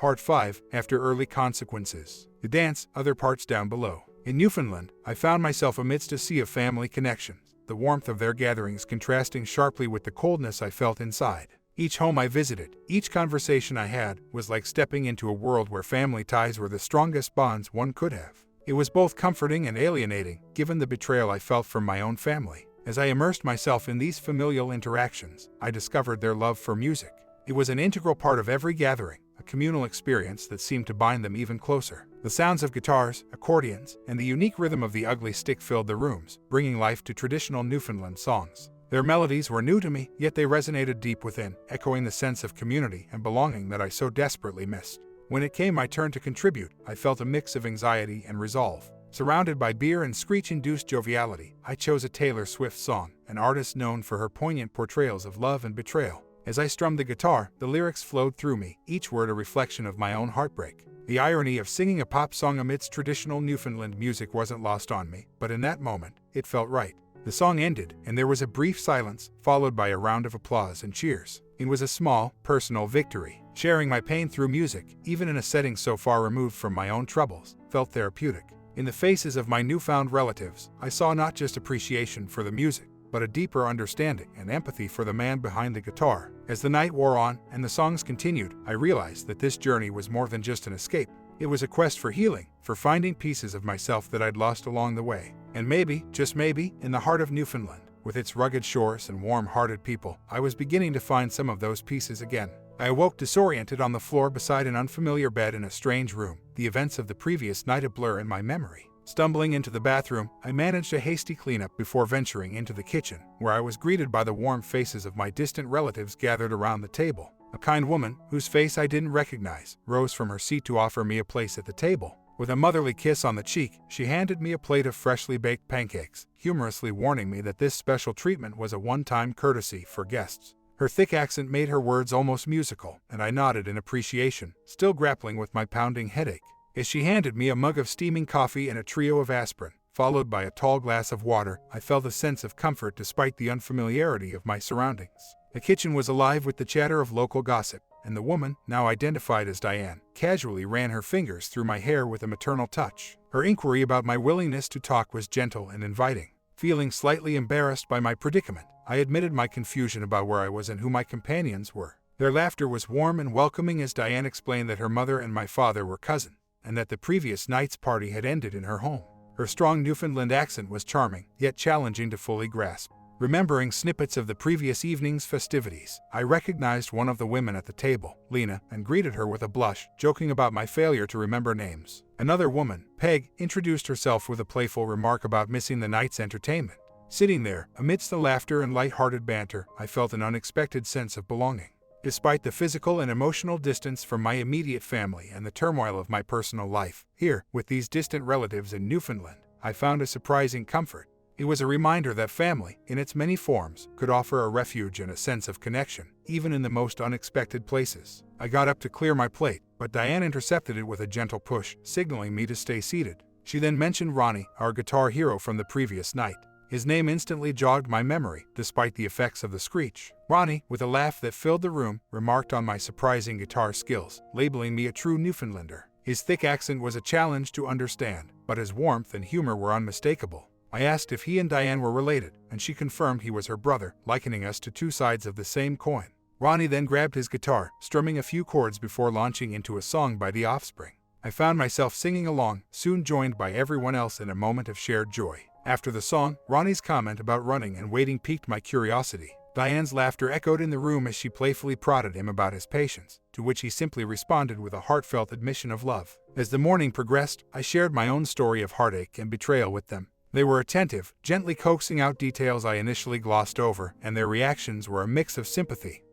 Part 5, After Early Consequences. The dance, other parts down below. In Newfoundland, I found myself amidst a sea of family connections, the warmth of their gatherings contrasting sharply with the coldness I felt inside. Each home I visited, each conversation I had, was like stepping into a world where family ties were the strongest bonds one could have. It was both comforting and alienating, given the betrayal I felt from my own family. As I immersed myself in these familial interactions, I discovered their love for music. It was an integral part of every gathering, a communal experience that seemed to bind them even closer. The sounds of guitars, accordions, and the unique rhythm of the ugly stick filled the rooms, bringing life to traditional Newfoundland songs. Their melodies were new to me, yet they resonated deep within, echoing the sense of community and belonging that I so desperately missed. When it came my turn to contribute, I felt a mix of anxiety and resolve. Surrounded by beer and screech-induced joviality, I chose a Taylor Swift song, an artist known for her poignant portrayals of love and betrayal. As I strummed the guitar, the lyrics flowed through me, each word a reflection of my own heartbreak. The irony of singing a pop song amidst traditional Newfoundland music wasn't lost on me, but in that moment, it felt right. The song ended, and there was a brief silence, followed by a round of applause and cheers. It was a small, personal victory. Sharing my pain through music, even in a setting so far removed from my own troubles, felt therapeutic. In the faces of my newfound relatives, I saw not just appreciation for the music, but a deeper understanding and empathy for the man behind the guitar. As the night wore on and the songs continued, I realized that this journey was more than just an escape. It was a quest for healing, for finding pieces of myself that I'd lost along the way. And maybe, just maybe, in the heart of Newfoundland, with its rugged shores and warm-hearted people, I was beginning to find some of those pieces again. I awoke disoriented on the floor beside an unfamiliar bed in a strange room, the events of the previous night a blur in my memory. Stumbling into the bathroom, I managed a hasty cleanup before venturing into the kitchen, where I was greeted by the warm faces of my distant relatives gathered around the table. A kind woman, whose face I didn't recognize, rose from her seat to offer me a place at the table. With a motherly kiss on the cheek, she handed me a plate of freshly baked pancakes, humorously warning me that this special treatment was a one-time courtesy for guests. Her thick accent made her words almost musical, and I nodded in appreciation, still grappling with my pounding headache. As she handed me a mug of steaming coffee and a trio of aspirin, followed by a tall glass of water, I felt a sense of comfort despite the unfamiliarity of my surroundings. The kitchen was alive with the chatter of local gossip, and the woman, now identified as Diane, casually ran her fingers through my hair with a maternal touch. Her inquiry about my willingness to talk was gentle and inviting. Feeling slightly embarrassed by my predicament, I admitted my confusion about where I was and who my companions were. Their laughter was warm and welcoming as Diane explained that her mother and my father were cousins, and that the previous night's party had ended in her home. Her strong Newfoundland accent was charming, yet challenging to fully grasp. Remembering snippets of the previous evening's festivities, I recognized one of the women at the table, Lena, and greeted her with a blush, joking about my failure to remember names. Another woman, Peg, introduced herself with a playful remark about missing the night's entertainment. Sitting there, amidst the laughter and light-hearted banter, I felt an unexpected sense of belonging. Despite the physical and emotional distance from my immediate family and the turmoil of my personal life, here, with these distant relatives in Newfoundland, I found a surprising comfort. It was a reminder that family, in its many forms, could offer a refuge and a sense of connection, even in the most unexpected places. I got up to clear my plate, but Diane intercepted it with a gentle push, signaling me to stay seated. She then mentioned Ronnie, our guitar hero from the previous night. His name instantly jogged my memory, despite the effects of the screech. Ronnie, with a laugh that filled the room, remarked on my surprising guitar skills, labeling me a true Newfoundlander. His thick accent was a challenge to understand, but his warmth and humor were unmistakable. I asked if he and Diane were related, and she confirmed he was her brother, likening us to two sides of the same coin. Ronnie then grabbed his guitar, strumming a few chords before launching into a song by The Offspring. I found myself singing along, soon joined by everyone else in a moment of shared joy. After the song, Ronnie's comment about running and waiting piqued my curiosity. Diane's laughter echoed in the room as she playfully prodded him about his patience, to which he simply responded with a heartfelt admission of love. As the morning progressed, I shared my own story of heartache and betrayal with them. They were attentive, gently coaxing out details I initially glossed over, and their reactions were a mix of sympathy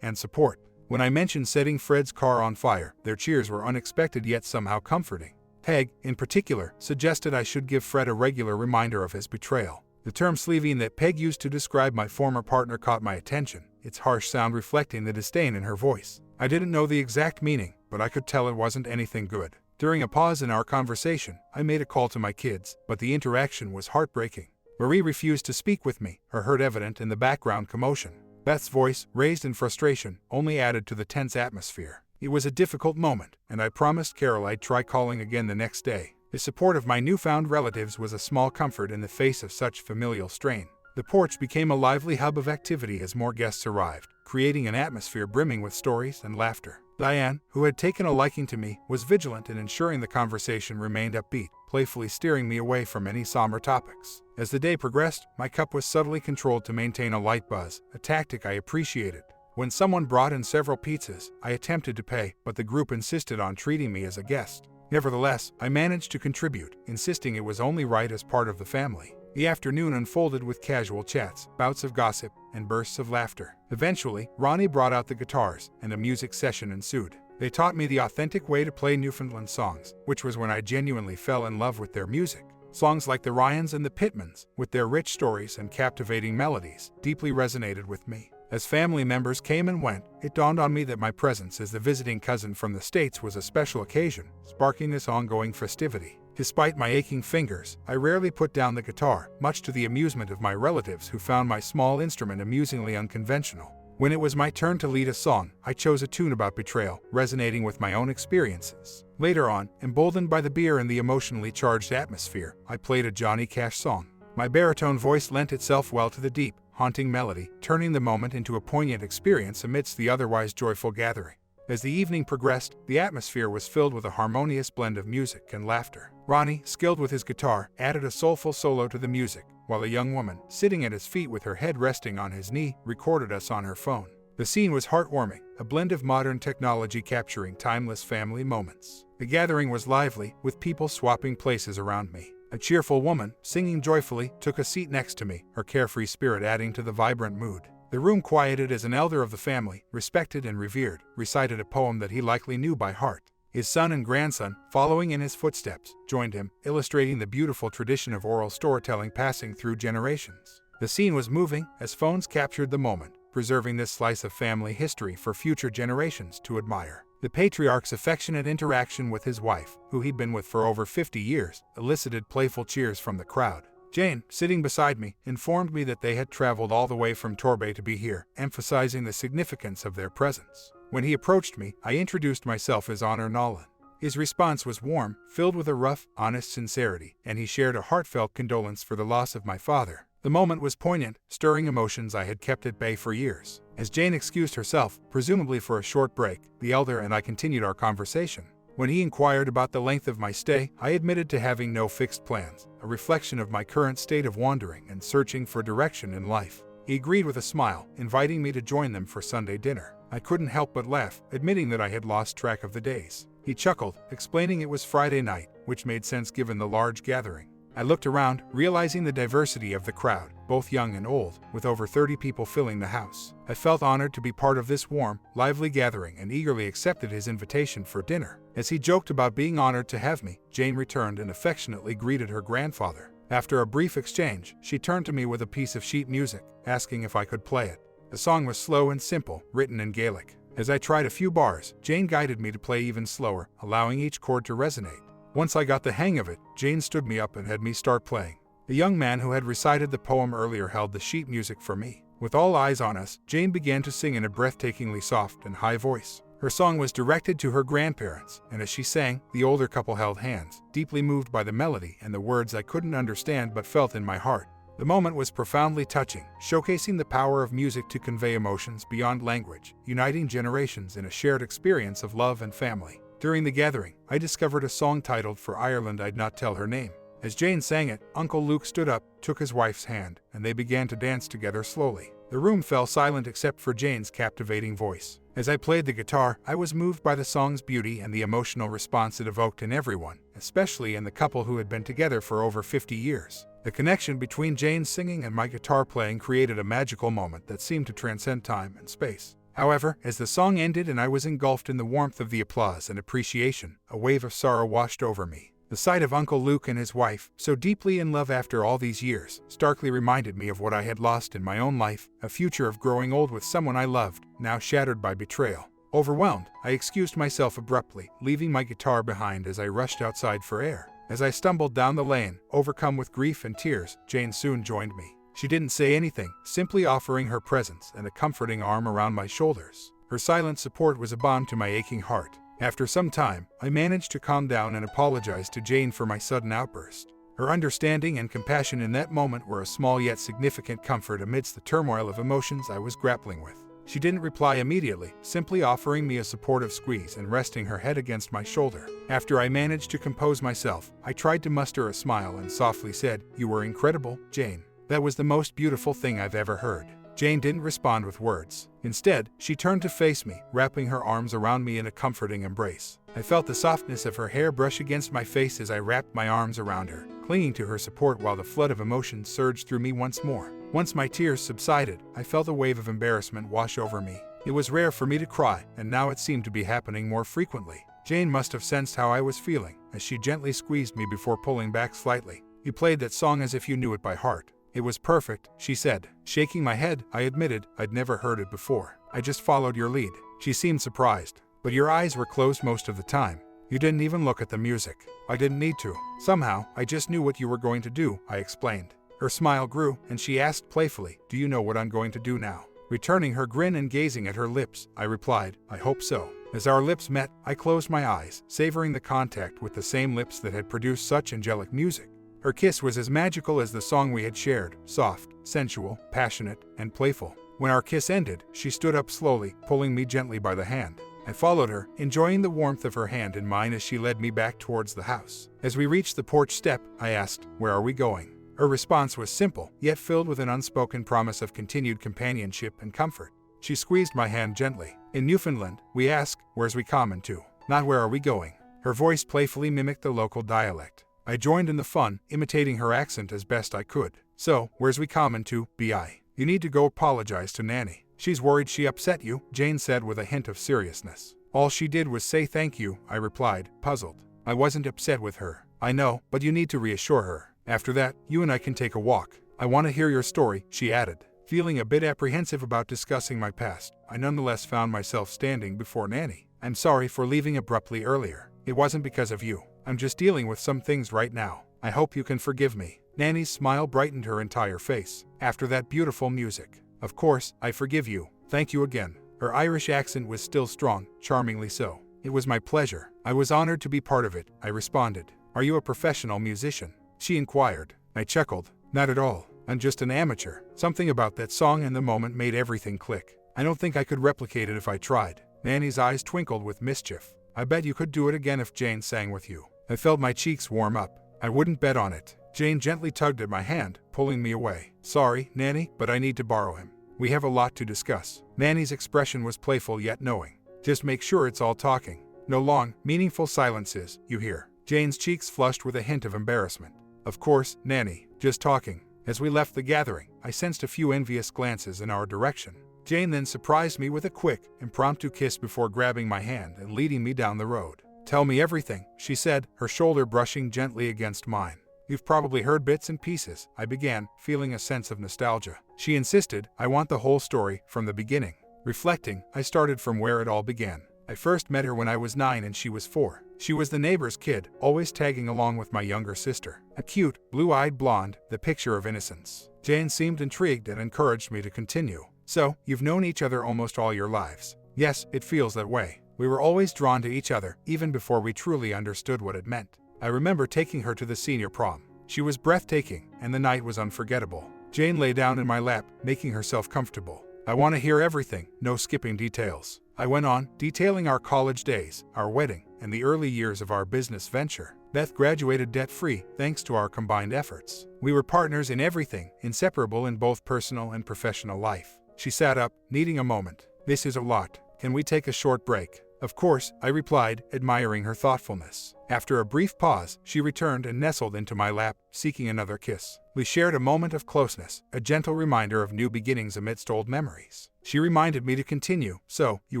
and support. When I mentioned setting Fred's car on fire, their cheers were unexpected yet somehow comforting. Peg, in particular, suggested I should give Fred a regular reminder of his betrayal. The term sleeving that Peg used to describe my former partner caught my attention, its harsh sound reflecting the disdain in her voice. I didn't know the exact meaning, but I could tell it wasn't anything good. During a pause in our conversation, I made a call to my kids, but the interaction was heartbreaking. Marie refused to speak with me, her hurt evident in the background commotion. Beth's voice, raised in frustration, only added to the tense atmosphere. It was a difficult moment, and I promised Carol I'd try calling again the next day. The support of my newfound relatives was a small comfort in the face of such familial strain. The porch became a lively hub of activity as more guests arrived, creating an atmosphere brimming with stories and laughter. Diane, who had taken a liking to me, was vigilant in ensuring the conversation remained upbeat, playfully steering me away from any somber topics. As the day progressed, my cup was subtly controlled to maintain a light buzz, a tactic I appreciated. When someone brought in several pizzas, I attempted to pay, but the group insisted on treating me as a guest. Nevertheless, I managed to contribute, insisting it was only right as part of the family. The afternoon unfolded with casual chats, bouts of gossip, and bursts of laughter. Eventually, Ronnie brought out the guitars, and a music session ensued. They taught me the authentic way to play Newfoundland songs, which was when I genuinely fell in love with their music. Songs like the Ryans and the Pittmans, with their rich stories and captivating melodies, deeply resonated with me. As family members came and went, it dawned on me that my presence as the visiting cousin from the States was a special occasion, sparking this ongoing festivity. Despite my aching fingers, I rarely put down the guitar, much to the amusement of my relatives who found my small instrument amusingly unconventional. When it was my turn to lead a song, I chose a tune about betrayal, resonating with my own experiences. Later on, emboldened by the beer and the emotionally charged atmosphere, I played a Johnny Cash song. My baritone voice lent itself well to the deep, haunting melody, turning the moment into a poignant experience amidst the otherwise joyful gathering. As the evening progressed, the atmosphere was filled with a harmonious blend of music and laughter. Ronnie, skilled with his guitar, added a soulful solo to the music, while a young woman, sitting at his feet with her head resting on his knee, recorded us on her phone. The scene was heartwarming, a blend of modern technology capturing timeless family moments. The gathering was lively, with people swapping places around me. A cheerful woman, singing joyfully, took a seat next to me, her carefree spirit adding to the vibrant mood. The room quieted as an elder of the family, respected and revered, recited a poem that he likely knew by heart. His son and grandson, following in his footsteps, joined him, illustrating the beautiful tradition of oral storytelling passing through generations. The scene was moving, as phones captured the moment, preserving this slice of family history for future generations to admire. The patriarch's affectionate interaction with his wife, who he'd been with for over 50 years, elicited playful cheers from the crowd. Jane, sitting beside me, informed me that they had traveled all the way from Torbay to be here, emphasizing the significance of their presence. When he approached me, I introduced myself as Honor Nolan. His response was warm, filled with a rough, honest sincerity, and he shared a heartfelt condolence for the loss of my father. The moment was poignant, stirring emotions I had kept at bay for years. As Jane excused herself, presumably for a short break, the elder and I continued our conversation. When he inquired about the length of my stay, I admitted to having no fixed plans, a reflection of my current state of wandering and searching for direction in life. He agreed with a smile, inviting me to join them for Sunday dinner. I couldn't help but laugh, admitting that I had lost track of the days. He chuckled, explaining it was Friday night, which made sense given the large gathering. I looked around, realizing the diversity of the crowd, both young and old, with over 30 people filling the house. I felt honored to be part of this warm, lively gathering and eagerly accepted his invitation for dinner. As he joked about being honored to have me, Jane returned and affectionately greeted her grandfather. After a brief exchange, she turned to me with a piece of sheet music, asking if I could play it. The song was slow and simple, written in Gaelic. As I tried a few bars, Jane guided me to play even slower, allowing each chord to resonate. Once I got the hang of it, Jane stood me up and had me start playing. The young man who had recited the poem earlier held the sheet music for me. With all eyes on us, Jane began to sing in a breathtakingly soft and high voice. Her song was directed to her grandparents, and as she sang, the older couple held hands, deeply moved by the melody and the words I couldn't understand but felt in my heart. The moment was profoundly touching, showcasing the power of music to convey emotions beyond language, uniting generations in a shared experience of love and family. During the gathering, I discovered a song titled For Ireland I'd Not Tell Her Name. As Jane sang it, Uncle Luke stood up, took his wife's hand, and they began to dance together slowly. The room fell silent except for Jane's captivating voice. As I played the guitar, I was moved by the song's beauty and the emotional response it evoked in everyone, especially in the couple who had been together for over 50 years. The connection between Jane's singing and my guitar playing created a magical moment that seemed to transcend time and space. However, as the song ended and I was engulfed in the warmth of the applause and appreciation, a wave of sorrow washed over me. The sight of Uncle Luke and his wife, so deeply in love after all these years, starkly reminded me of what I had lost in my own life, a future of growing old with someone I loved, now shattered by betrayal. Overwhelmed, I excused myself abruptly, leaving my guitar behind as I rushed outside for air. As I stumbled down the lane, overcome with grief and tears, Jane soon joined me. She didn't say anything, simply offering her presence and a comforting arm around my shoulders. Her silent support was a balm to my aching heart. After some time, I managed to calm down and apologize to Jane for my sudden outburst. Her understanding and compassion in that moment were a small yet significant comfort amidst the turmoil of emotions I was grappling with. She didn't reply immediately, simply offering me a supportive squeeze and resting her head against my shoulder. After I managed to compose myself, I tried to muster a smile and softly said, "You were incredible, Jane. That was the most beautiful thing I've ever heard." Jane didn't respond with words. Instead, she turned to face me, wrapping her arms around me in a comforting embrace. I felt the softness of her hair brush against my face as I wrapped my arms around her, clinging to her support while the flood of emotion surged through me once more. Once my tears subsided, I felt a wave of embarrassment wash over me. It was rare for me to cry, and now it seemed to be happening more frequently. Jane must have sensed how I was feeling, as she gently squeezed me before pulling back slightly. "You played that song as if you knew it by heart. It was perfect," she said. Shaking my head, I admitted I'd never heard it before. "I just followed your lead." She seemed surprised. "But your eyes were closed most of the time. You didn't even look at the music." "I didn't need to. Somehow, I just knew what you were going to do," I explained. Her smile grew, and she asked playfully, "Do you know what I'm going to do now?" Returning her grin and gazing at her lips, I replied, "I hope so." As our lips met, I closed my eyes, savoring the contact with the same lips that had produced such angelic music. Her kiss was as magical as the song we had shared, soft, sensual, passionate, and playful. When our kiss ended, she stood up slowly, pulling me gently by the hand. I followed her, enjoying the warmth of her hand in mine as she led me back towards the house. As we reached the porch step, I asked, "Where are we going?" Her response was simple, yet filled with an unspoken promise of continued companionship and comfort. She squeezed my hand gently. "In Newfoundland, we ask, where's we comin' to? Not where are we going?" Her voice playfully mimicked the local dialect. I joined in the fun, imitating her accent as best I could. "So, where's we comin' to, B.I.? You need to go apologize to Nanny. She's worried she upset you," Jane said with a hint of seriousness. "All she did was say thank you," I replied, puzzled. "I wasn't upset with her." "I know, but you need to reassure her. After that, you and I can take a walk. I want to hear your story," she added. Feeling a bit apprehensive about discussing my past, I nonetheless found myself standing before Nanny. "I'm sorry for leaving abruptly earlier. It wasn't because of you. I'm just dealing with some things right now. I hope you can forgive me." Nanny's smile brightened her entire face. After that beautiful music, "Of course, I forgive you. Thank you again." Her Irish accent was still strong, charmingly so. "It was my pleasure. I was honored to be part of it," I responded. "Are you a professional musician?" she inquired. I chuckled. "Not at all. I'm just an amateur." Something about that song and the moment made everything click. I don't think I could replicate it if I tried. Nanny's eyes twinkled with mischief. "I bet you could do it again if Jane sang with you." I felt my cheeks warm up. "I wouldn't bet on it." Jane gently tugged at my hand, pulling me away. "Sorry, Nanny, but I need to borrow him. We have a lot to discuss." Nanny's expression was playful yet knowing. "Just make sure it's all talking. No long, meaningful silences, you hear." Jane's cheeks flushed with a hint of embarrassment. "Of course, Nanny, just talking." As we left the gathering, I sensed a few envious glances in our direction. Jane then surprised me with a quick, impromptu kiss before grabbing my hand and leading me down the road. "Tell me everything," she said, her shoulder brushing gently against mine. "You've probably heard bits and pieces," I began, feeling a sense of nostalgia. She insisted, "I want the whole story, from the beginning." Reflecting, I started from where it all began. I first met her when I was 9 and she was 4. She was the neighbor's kid, always tagging along with my younger sister. A cute, blue-eyed blonde, the picture of innocence. Jane seemed intrigued and encouraged me to continue. "So, you've known each other almost all your lives?" "Yes, it feels that way. We were always drawn to each other, even before we truly understood what it meant." I remember taking her to the senior prom. She was breathtaking, and the night was unforgettable. Jane lay down in my lap, making herself comfortable. "I want to hear everything, no skipping details." I went on, detailing our college days, our wedding, and the early years of our business venture. Beth graduated debt-free, thanks to our combined efforts. We were partners in everything, inseparable in both personal and professional life. She sat up, needing a moment. "This is a lot. Can we take a short break?" "Of course," I replied, admiring her thoughtfulness. After a brief pause, she returned and nestled into my lap, seeking another kiss. We shared a moment of closeness, a gentle reminder of new beginnings amidst old memories. She reminded me to continue. "So, you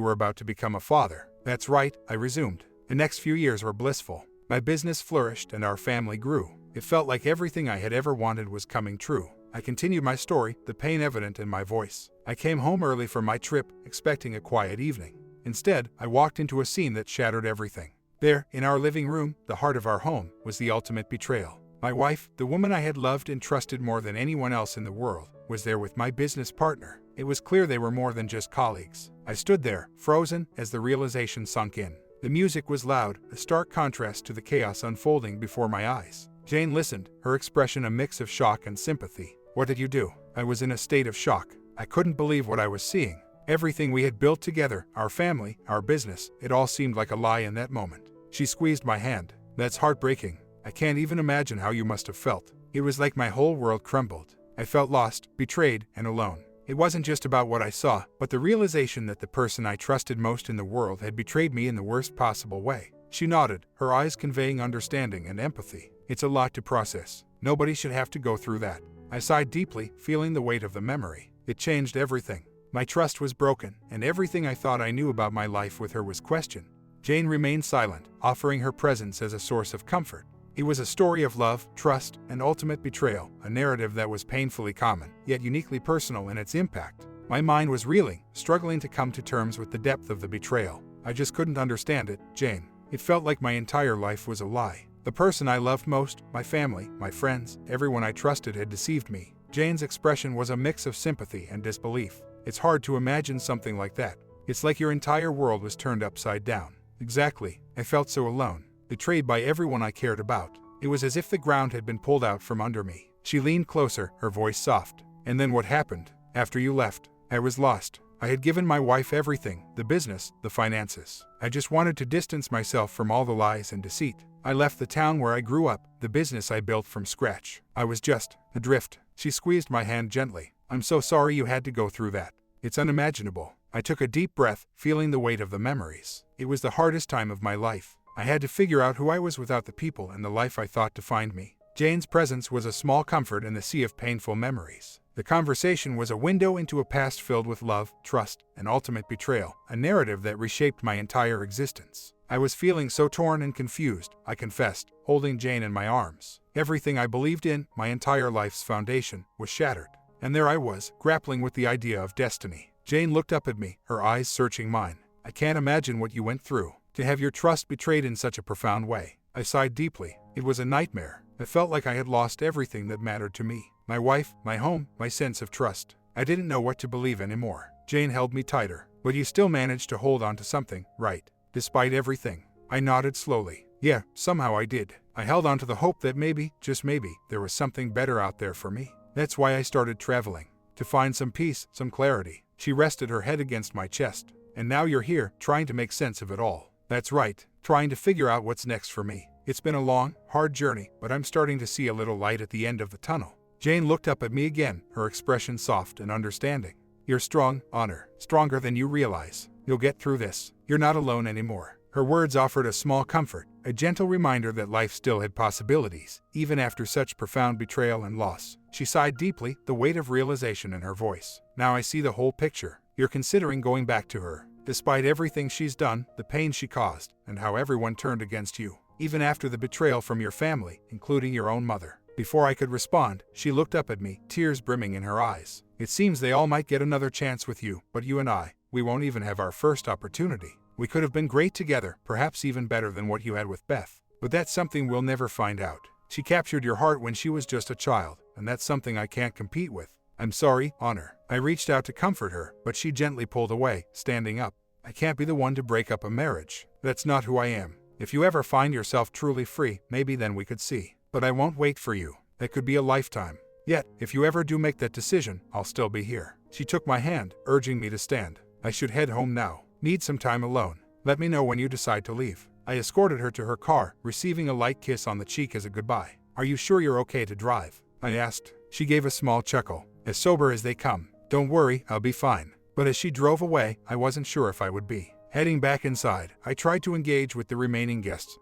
were about to become a father." "That's right," I resumed. The next few years were blissful. My business flourished and our family grew. It felt like everything I had ever wanted was coming true. I continued my story, the pain evident in my voice. I came home early from my trip, expecting a quiet evening. Instead, I walked into a scene that shattered everything. There, in our living room, the heart of our home, was the ultimate betrayal. My wife, the woman I had loved and trusted more than anyone else in the world, was there with my business partner. It was clear they were more than just colleagues. I stood there, frozen, as the realization sunk in. The music was loud, a stark contrast to the chaos unfolding before my eyes. Jane listened, her expression a mix of shock and sympathy. "What did you do?" I was in a state of shock. I couldn't believe what I was seeing. Everything we had built together, our family, our business, it all seemed like a lie in that moment. She squeezed my hand. "That's heartbreaking. I can't even imagine how you must have felt." It was like my whole world crumbled. I felt lost, betrayed, and alone. It wasn't just about what I saw, but the realization that the person I trusted most in the world had betrayed me in the worst possible way. She nodded, her eyes conveying understanding and empathy. "It's a lot to process. Nobody should have to go through that." I sighed deeply, feeling the weight of the memory. It changed everything. My trust was broken, and everything I thought I knew about my life with her was questioned. Jane remained silent, offering her presence as a source of comfort. It was a story of love, trust, and ultimate betrayal, a narrative that was painfully common, yet uniquely personal in its impact. My mind was reeling, struggling to come to terms with the depth of the betrayal. I just couldn't understand it, Jane. It felt like my entire life was a lie. The person I loved most, my family, my friends, everyone I trusted had deceived me. Jane's expression was a mix of sympathy and disbelief. It's hard to imagine something like that. It's like your entire world was turned upside down. Exactly. I felt so alone, betrayed by everyone I cared about. It was as if the ground had been pulled out from under me. She leaned closer, her voice soft. "And then what happened? After you left, I was lost. I had given my wife everything, the business, the finances. I just wanted to distance myself from all the lies and deceit. I left the town where I grew up, the business I built from scratch. I was just adrift." She squeezed my hand gently. "I'm so sorry you had to go through that. It's unimaginable." I took a deep breath, feeling the weight of the memories. It was the hardest time of my life. I had to figure out who I was without the people and the life I thought defined me. Jane's presence was a small comfort in the sea of painful memories. The conversation was a window into a past filled with love, trust, and ultimate betrayal, a narrative that reshaped my entire existence. I was feeling so torn and confused, I confessed, holding Jane in my arms. Everything I believed in, my entire life's foundation, was shattered. And there I was, grappling with the idea of destiny. Jane looked up at me, her eyes searching mine. "I can't imagine what you went through. To have your trust betrayed in such a profound way." I sighed deeply. It was a nightmare. I felt like I had lost everything that mattered to me. My wife, my home, my sense of trust. I didn't know what to believe anymore. Jane held me tighter. "But you still managed to hold on to something, right? Despite everything." I nodded slowly. "Yeah, somehow I did. I held on to the hope that maybe, just maybe, there was something better out there for me. That's why I started traveling. To find some peace, some clarity." She rested her head against my chest. "And now you're here, trying to make sense of it all." "That's right, trying to figure out what's next for me. It's been a long, hard journey, but I'm starting to see a little light at the end of the tunnel." Jane looked up at me again, her expression soft and understanding. "You're strong, Honor, stronger than you realize. You'll get through this. You're not alone anymore." Her words offered a small comfort, a gentle reminder that life still had possibilities, even after such profound betrayal and loss. She sighed deeply, the weight of realization in her voice. "Now I see the whole picture. You're considering going back to her. Despite everything she's done, the pain she caused, and how everyone turned against you. Even after the betrayal from your family, including your own mother." Before I could respond, she looked up at me, tears brimming in her eyes. "It seems they all might get another chance with you, but you and I, we won't even have our first opportunity. We could have been great together, perhaps even better than what you had with Beth. But that's something we'll never find out. She captured your heart when she was just a child, and that's something I can't compete with. I'm sorry, Honor." I reached out to comfort her, but she gently pulled away, standing up. "I can't be the one to break up a marriage. That's not who I am. If you ever find yourself truly free, maybe then we could see. But I won't wait for you. That could be a lifetime. Yet, if you ever do make that decision, I'll still be here." She took my hand, urging me to stand. "I should head home now. Need some time alone. Let me know when you decide to leave." I escorted her to her car, receiving a light kiss on the cheek as a goodbye. "Are you sure you're okay to drive?" I asked. She gave a small chuckle. "As sober as they come. Don't worry, I'll be fine." But as she drove away, I wasn't sure if I would be. Heading back inside, I tried to engage with the remaining guests,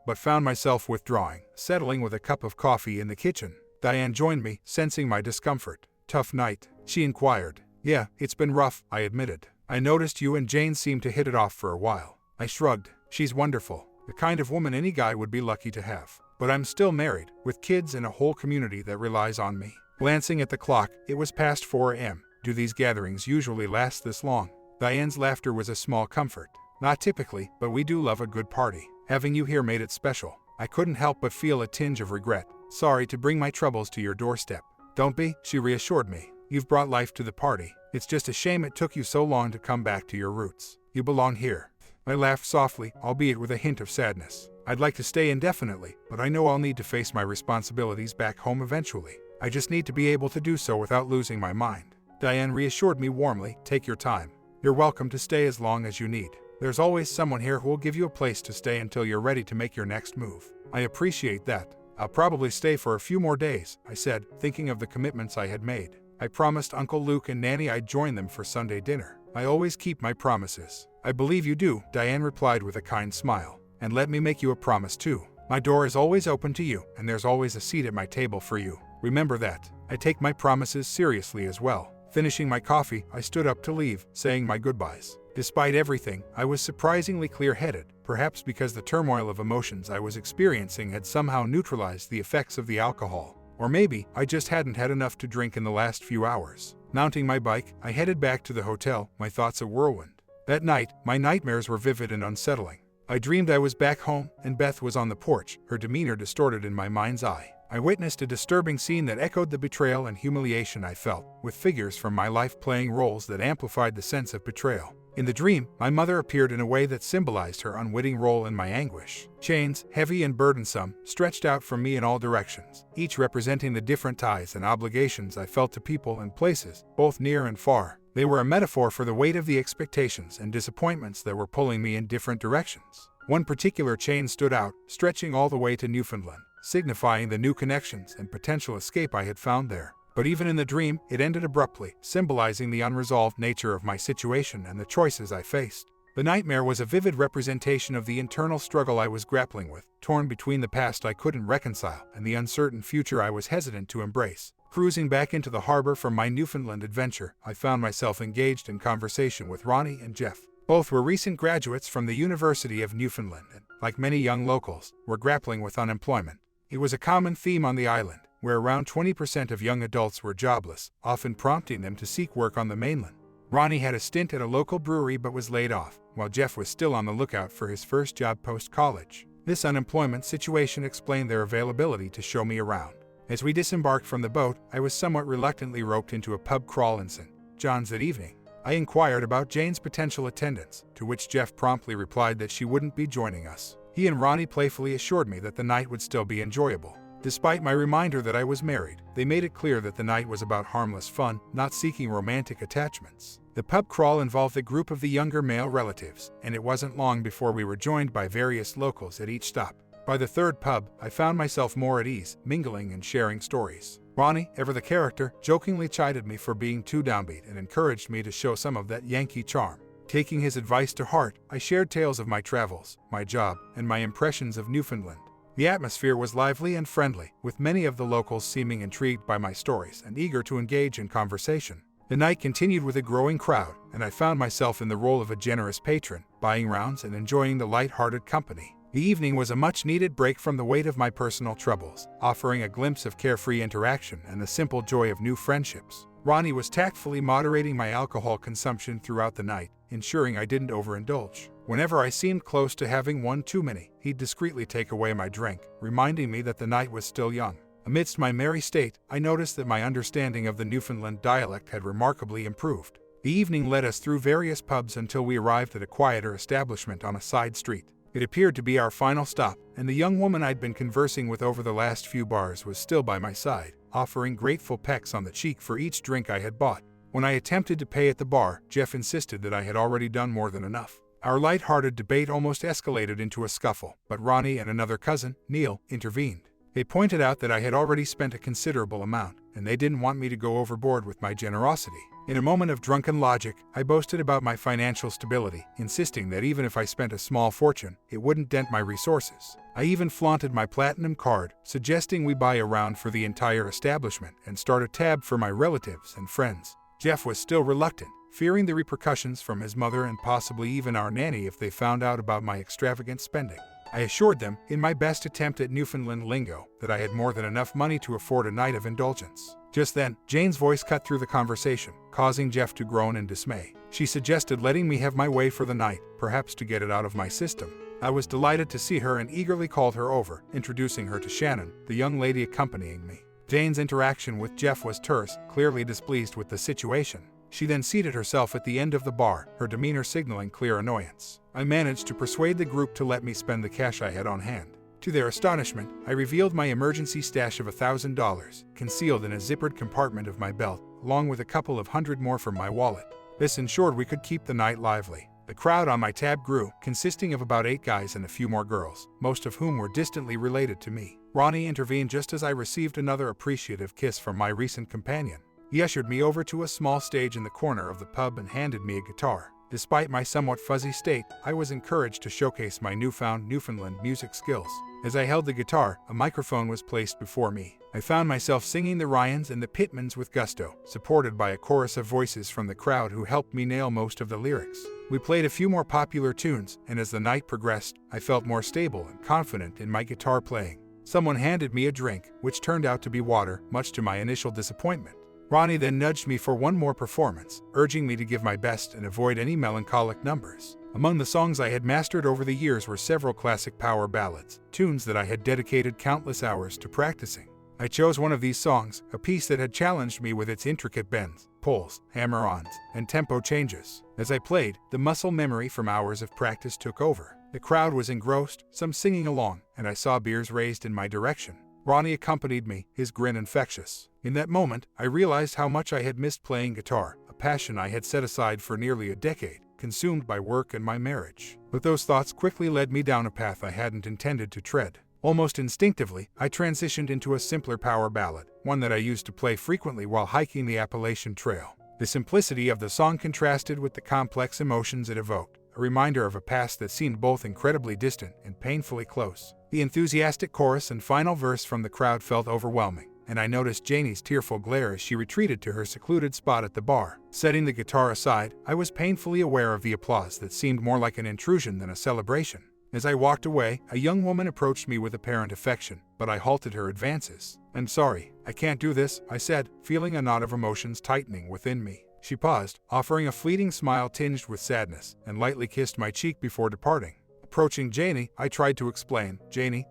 but found myself withdrawing, settling with a cup of coffee in the kitchen. Diane joined me, sensing my discomfort. "Tough night?" she inquired. "Yeah, it's been rough," I admitted. "I noticed you and Jane seemed to hit it off for a while." I shrugged. "She's wonderful. The kind of woman any guy would be lucky to have. But I'm still married, with kids and a whole community that relies on me." Glancing at the clock, it was past 4 a.m. "Do these gatherings usually last this long?" Diane's laughter was a small comfort. "Not typically, but we do love a good party. Having you here made it special." I couldn't help but feel a tinge of regret. "Sorry to bring my troubles to your doorstep." "Don't be," she reassured me. You've brought life to the party. It's just a shame it took you so long to come back to your roots. You belong here." I laughed softly, albeit with a hint of sadness. "I'd like to stay indefinitely, but I know I'll need to face my responsibilities back home eventually. I just need to be able to do so without losing my mind." Diane reassured me warmly, "Take your time. You're welcome to stay as long as you need. There's always someone here who will give you a place to stay until you're ready to make your next move." "I appreciate that. I'll probably stay for a few more days," I said, thinking of the commitments I had made. I promised Uncle Luke and Nanny I'd join them for Sunday dinner. I always keep my promises. "I believe you do," Diane replied with a kind smile. "And let me make you a promise too. My door is always open to you, and there's always a seat at my table for you. Remember that." I take my promises seriously as well. Finishing my coffee, I stood up to leave, saying my goodbyes. Despite everything, I was surprisingly clear-headed, perhaps because the turmoil of emotions I was experiencing had somehow neutralized the effects of the alcohol. Or maybe I just hadn't had enough to drink in the last few hours. Mounting my bike, I headed back to the hotel, my thoughts a whirlwind. That night, my nightmares were vivid and unsettling. I dreamed I was back home, and Beth was on the porch, her demeanor distorted in my mind's eye. I witnessed a disturbing scene that echoed the betrayal and humiliation I felt, with figures from my life playing roles that amplified the sense of betrayal. In the dream, my mother appeared in a way that symbolized her unwitting role in my anguish. Chains, heavy and burdensome, stretched out from me in all directions, each representing the different ties and obligations I felt to people and places, both near and far. They were a metaphor for the weight of the expectations and disappointments that were pulling me in different directions. One particular chain stood out, stretching all the way to Newfoundland, signifying the new connections and potential escape I had found there. But even in the dream, it ended abruptly, symbolizing the unresolved nature of my situation and the choices I faced. The nightmare was a vivid representation of the internal struggle I was grappling with, torn between the past I couldn't reconcile and the uncertain future I was hesitant to embrace. Cruising back into the harbor from my Newfoundland adventure, I found myself engaged in conversation with Ronnie and Jeff. Both were recent graduates from the University of Newfoundland and, like many young locals, were grappling with unemployment. It was a common theme on the island, where around 20% of young adults were jobless, often prompting them to seek work on the mainland. Ronnie had a stint at a local brewery but was laid off, while Jeff was still on the lookout for his first job post-college. This unemployment situation explained their availability to show me around. As we disembarked from the boat, I was somewhat reluctantly roped into a pub crawl in St. John's that evening. I inquired about Jane's potential attendance, to which Jeff promptly replied that she wouldn't be joining us. He and Ronnie playfully assured me that the night would still be enjoyable. Despite my reminder that I was married, they made it clear that the night was about harmless fun, not seeking romantic attachments. The pub crawl involved a group of the younger male relatives, and it wasn't long before we were joined by various locals at each stop. By the third pub, I found myself more at ease, mingling and sharing stories. Ronnie, ever the character, jokingly chided me for being too downbeat and encouraged me to show some of that Yankee charm. Taking his advice to heart, I shared tales of my travels, my job, and my impressions of Newfoundland. The atmosphere was lively and friendly, with many of the locals seeming intrigued by my stories and eager to engage in conversation. The night continued with a growing crowd, and I found myself in the role of a generous patron, buying rounds and enjoying the light-hearted company. The evening was a much-needed break from the weight of my personal troubles, offering a glimpse of carefree interaction and the simple joy of new friendships. Ronnie was tactfully moderating my alcohol consumption throughout the night, ensuring I didn't overindulge. Whenever I seemed close to having one too many, he'd discreetly take away my drink, reminding me that the night was still young. Amidst my merry state, I noticed that my understanding of the Newfoundland dialect had remarkably improved. The evening led us through various pubs until we arrived at a quieter establishment on a side street. It appeared to be our final stop, and the young woman I'd been conversing with over the last few bars was still by my side, offering grateful pecks on the cheek for each drink I had bought. When I attempted to pay at the bar, Jeff insisted that I had already done more than enough. Our light-hearted debate almost escalated into a scuffle, but Ronnie and another cousin, Neil, intervened. They pointed out that I had already spent a considerable amount, and they didn't want me to go overboard with my generosity. In a moment of drunken logic, I boasted about my financial stability, insisting that even if I spent a small fortune, it wouldn't dent my resources. I even flaunted my platinum card, suggesting we buy a round for the entire establishment and start a tab for my relatives and friends. Jeff was still reluctant, fearing the repercussions from his mother and possibly even our nanny if they found out about my extravagant spending. I assured them, in my best attempt at Newfoundland lingo, that I had more than enough money to afford a night of indulgence. Just then, Jane's voice cut through the conversation, causing Jeff to groan in dismay. She suggested letting me have my way for the night, perhaps to get it out of my system. I was delighted to see her and eagerly called her over, introducing her to Shannon, the young lady accompanying me. Jane's interaction with Jeff was terse, clearly displeased with the situation. She then seated herself at the end of the bar, her demeanor signaling clear annoyance. I managed to persuade the group to let me spend the cash I had on hand. To their astonishment, I revealed my emergency stash of $1,000, concealed in a zippered compartment of my belt, along with a couple of hundred more from my wallet. This ensured we could keep the night lively. The crowd on my tab grew, consisting of about 8 guys and a few more girls, most of whom were distantly related to me. Ronnie intervened just as I received another appreciative kiss from my recent companion. He ushered me over to a small stage in the corner of the pub and handed me a guitar. Despite my somewhat fuzzy state, I was encouraged to showcase my newfound Newfoundland music skills. As I held the guitar, a microphone was placed before me. I found myself singing the Ryans and the Pittmans with gusto, supported by a chorus of voices from the crowd who helped me nail most of the lyrics. We played a few more popular tunes, and as the night progressed, I felt more stable and confident in my guitar playing. Someone handed me a drink, which turned out to be water, much to my initial disappointment. Ronnie then nudged me for one more performance, urging me to give my best and avoid any melancholic numbers. Among the songs I had mastered over the years were several classic power ballads, tunes that I had dedicated countless hours to practicing. I chose one of these songs, a piece that had challenged me with its intricate bends, pulls, hammer-ons, and tempo changes. As I played, the muscle memory from hours of practice took over. The crowd was engrossed, some singing along, and I saw beers raised in my direction. Ronnie accompanied me, his grin infectious. In that moment, I realized how much I had missed playing guitar, a passion I had set aside for nearly a decade, consumed by work and my marriage. But those thoughts quickly led me down a path I hadn't intended to tread. Almost instinctively, I transitioned into a simpler power ballad, one that I used to play frequently while hiking the Appalachian Trail. The simplicity of the song contrasted with the complex emotions it evoked, a reminder of a past that seemed both incredibly distant and painfully close. The enthusiastic chorus and final verse from the crowd felt overwhelming, and I noticed Janie's tearful glare as she retreated to her secluded spot at the bar. Setting the guitar aside, I was painfully aware of the applause that seemed more like an intrusion than a celebration. As I walked away, a young woman approached me with apparent affection, but I halted her advances. "I'm sorry, I can't do this," I said, feeling a knot of emotions tightening within me. She paused, offering a fleeting smile tinged with sadness, and lightly kissed my cheek before departing. Approaching Janie, I tried to explain. "Janie,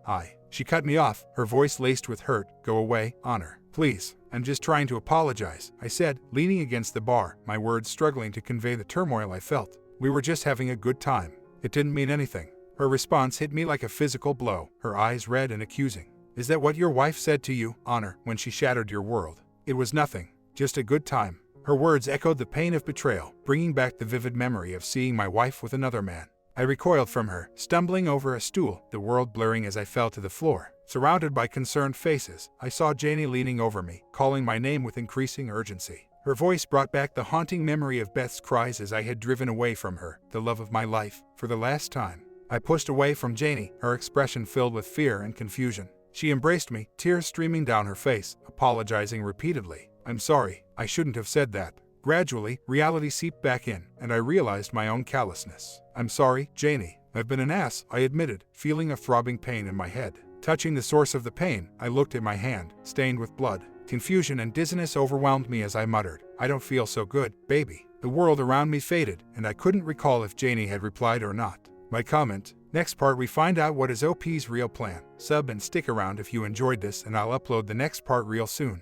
She cut me off, her voice laced with hurt. "Go away, Honor. Please, I'm just trying to apologize," I said, leaning against the bar, my words struggling to convey the turmoil I felt. "We were just having a good time. It didn't mean anything." Her response hit me like a physical blow, her eyes red and accusing. "Is that what your wife said to you, Honor, when she shattered your world?" "It was nothing. Just a good time." Her words echoed the pain of betrayal, bringing back the vivid memory of seeing my wife with another man. I recoiled from her, stumbling over a stool, the world blurring as I fell to the floor. Surrounded by concerned faces, I saw Janie leaning over me, calling my name with increasing urgency. Her voice brought back the haunting memory of Beth's cries as I had driven away from her, the love of my life, for the last time. I pushed away from Janie, her expression filled with fear and confusion. She embraced me, tears streaming down her face, apologizing repeatedly. "I'm sorry, I shouldn't have said that." Gradually, reality seeped back in, and I realized my own callousness. "I'm sorry, Janie. I've been an ass," I admitted, feeling a throbbing pain in my head. Touching the source of the pain, I looked at my hand, stained with blood. Confusion and dizziness overwhelmed me as I muttered, "I don't feel so good, baby." The world around me faded, and I couldn't recall if Janie had replied or not. My comment. Next part we find out what is OP's real plan. Sub and stick around if you enjoyed this, and I'll upload the next part real soon.